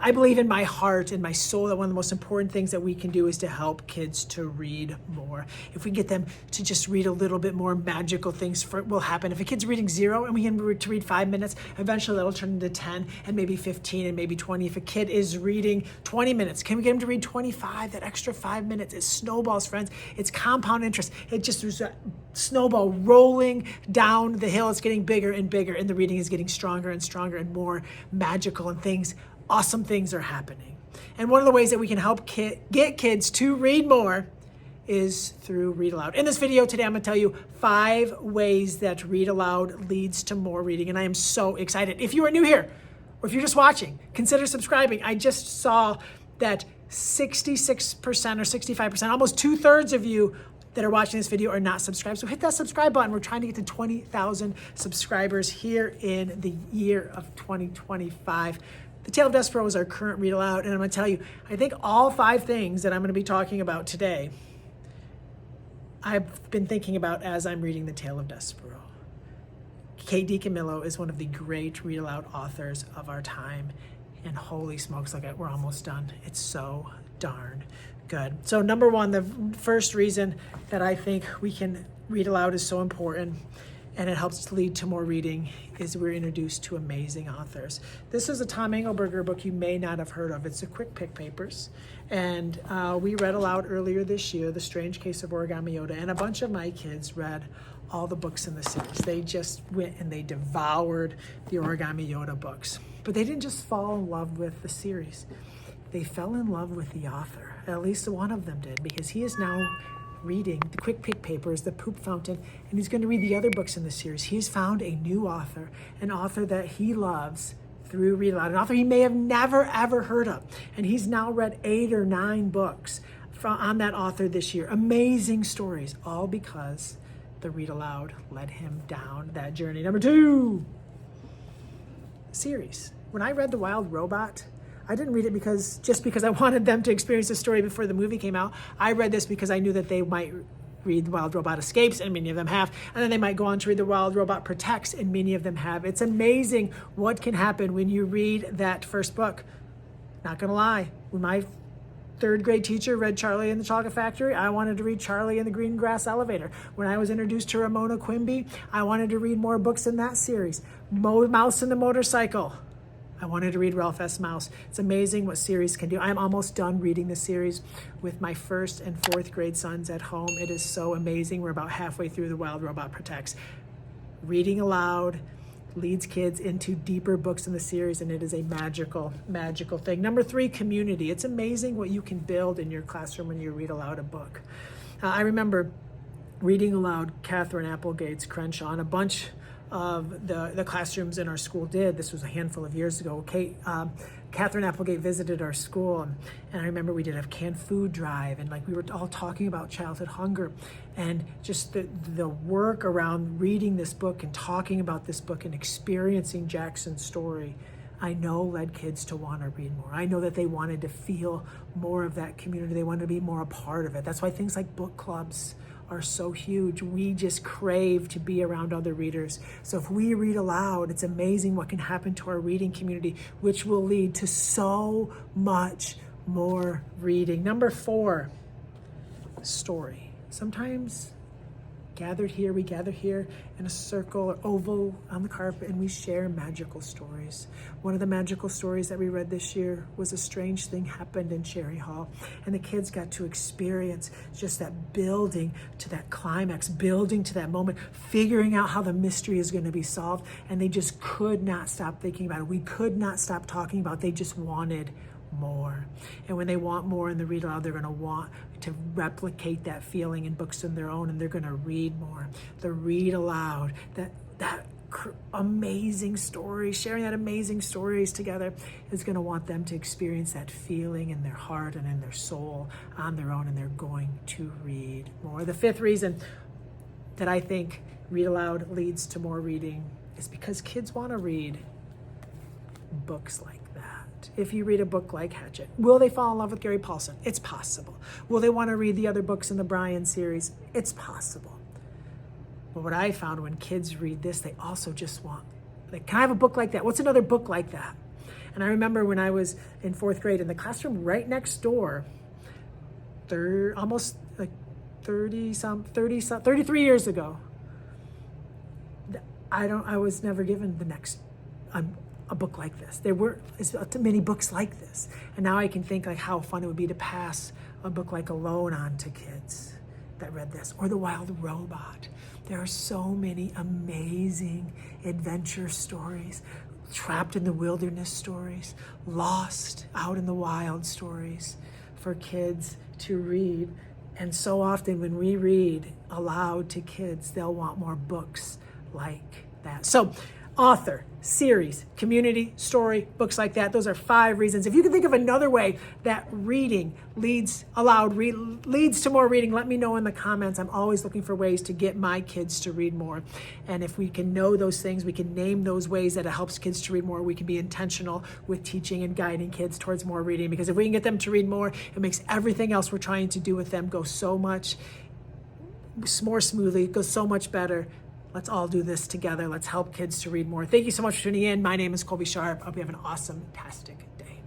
I believe in my heart and my soul that one of the most important things that we can do is to help kids to read more. If we get them to just read a little bit more, magical things will happen. If a kid's reading 0 and we get them to read 5 minutes, eventually that'll turn into 10 and maybe 15 and maybe 20. If a kid is reading 20 minutes, can we get them to read 25? That extra 5 minutes, it snowballs, friends. It's compound interest. It just there's a snowball rolling down the hill. It's getting bigger and bigger, and the reading is getting stronger and stronger and more magical, and awesome things are happening. And one of the ways that we can help get kids to read more is through Read Aloud. In this video today, I'm going to tell you 5 ways that Read Aloud leads to more reading, and I am so excited. If you are new here, or if you're just watching, consider subscribing. I just saw that 66% or 65%, almost 2/3 of you that are watching this video are not subscribed. So hit that subscribe button. We're trying to get to 20,000 subscribers here in the year of 2025. The Tale of Despereaux is our current Read Aloud, and I'm going to tell you, I think all 5 things that I'm going to be talking about today, I've been thinking about as I'm reading The Tale of Despereaux. Kate DiCamillo is one of the great Read Aloud authors of our time, and holy smokes, we're almost done. It's so darn good. So number 1, the first reason that I think we can read aloud is so important, and it helps to lead to more reading, is we're introduced to amazing authors. This is a Tom Engelberger book you may not have heard of. It's the Quick Pick Papers. And we read aloud earlier this year, The Strange Case of Origami Yoda, and a bunch of my kids read all the books in the series. They just went and they devoured the Origami Yoda books. But they didn't just fall in love with the series. They fell in love with the author. At least one of them did, because he is now reading the Quick Pick Papers, The Poop Fountain, and he's going to read the other books in the series. He's found a new author, an author that he loves through Read Aloud, an author he may have never, ever heard of. And he's now read 8 or 9 books on that author this year. Amazing stories, all because the Read Aloud led him down that journey. Number 2, series. When I read The Wild Robot, I didn't read it just because I wanted them to experience the story before the movie came out. I read this because I knew that they might read The Wild Robot Escapes, and many of them have, and then they might go on to read The Wild Robot Protects, and many of them have. It's amazing what can happen when you read that first book. Not gonna lie, when my 3rd grade teacher read Charlie and the Chocolate Factory, I wanted to read Charlie and the Green Grass Elevator. When I was introduced to Ramona Quimby, I wanted to read more books in that series. Mouse and the Motorcycle. I wanted to read Ralph S. Mouse. It's amazing what series can do. I'm almost done reading the series with my 1st and 4th grade sons at home. It is so amazing. We're about halfway through The Wild Robot Protects. Reading aloud leads kids into deeper books in the series, and it is a magical, magical thing. Number 3, community. It's amazing what you can build in your classroom when you read aloud a book. I remember reading aloud Catherine Applegate's Crenshaw, and a bunch of the classrooms in our school did. This was a handful of years ago. Catherine Applegate visited our school, and I remember we did a canned food drive, and we were all talking about childhood hunger, and just the work around reading this book and talking about this book and experiencing Jackson's story, I know led kids to want to read more. I know that they wanted to feel more of that community. They wanted to be more a part of it. That's why things like book clubs are so huge. We just crave to be around other readers. So if we read aloud, it's amazing what can happen to our reading community, which will lead to so much more reading. Number 4, story. Sometimes we gather here in a circle or oval on the carpet, and we share magical stories. One of the magical stories that we read this year was A Strange Thing Happened in Cherry Hall, and the kids got to experience just that building to that climax, building to that moment, figuring out how the mystery is going to be solved, and they just could not stop thinking about it. We could not stop talking about it. They just wanted more. And when they want more in the read aloud, they're going to want to replicate that feeling in books of their own, and they're going to read more. The read aloud, that amazing story, sharing that amazing stories together is going to want them to experience that feeling in their heart and in their soul on their own, and they're going to read more. The 5th reason that I think read aloud leads to more reading is because kids want to read books like that. If you read a book like Hatchet, will they fall in love with Gary Paulson? It's possible. Will they want to read the other books in the Brian series? It's possible. But what I found, when kids read this, they also just want, can I have a book like that? What's another book like that? And I remember when I was in 4th grade in the classroom right next door, almost like 33 years ago, I was never given the next a book like this. There weren't too many books like this. And now I can think like how fun it would be to pass a book like Alone on to kids that read this, or The Wild Robot. There are so many amazing adventure stories, trapped in the wilderness stories, lost out in the wild stories for kids to read. And so often when we read aloud to kids, they'll want more books like that. So author, series, community, story, books like that. Those are 5 reasons. If you can think of another way that reading leads to more reading, let me know in the comments. I'm always looking for ways to get my kids to read more. And if we can know those things, we can name those ways that it helps kids to read more. We can be intentional with teaching and guiding kids towards more reading. Because if we can get them to read more, it makes everything else we're trying to do with them go so much more smoothly, it goes so much better. Let's all do this together. Let's help kids to read more. Thank you so much for tuning in. My name is Colby Sharp. I hope you have an awesome, fantastic day.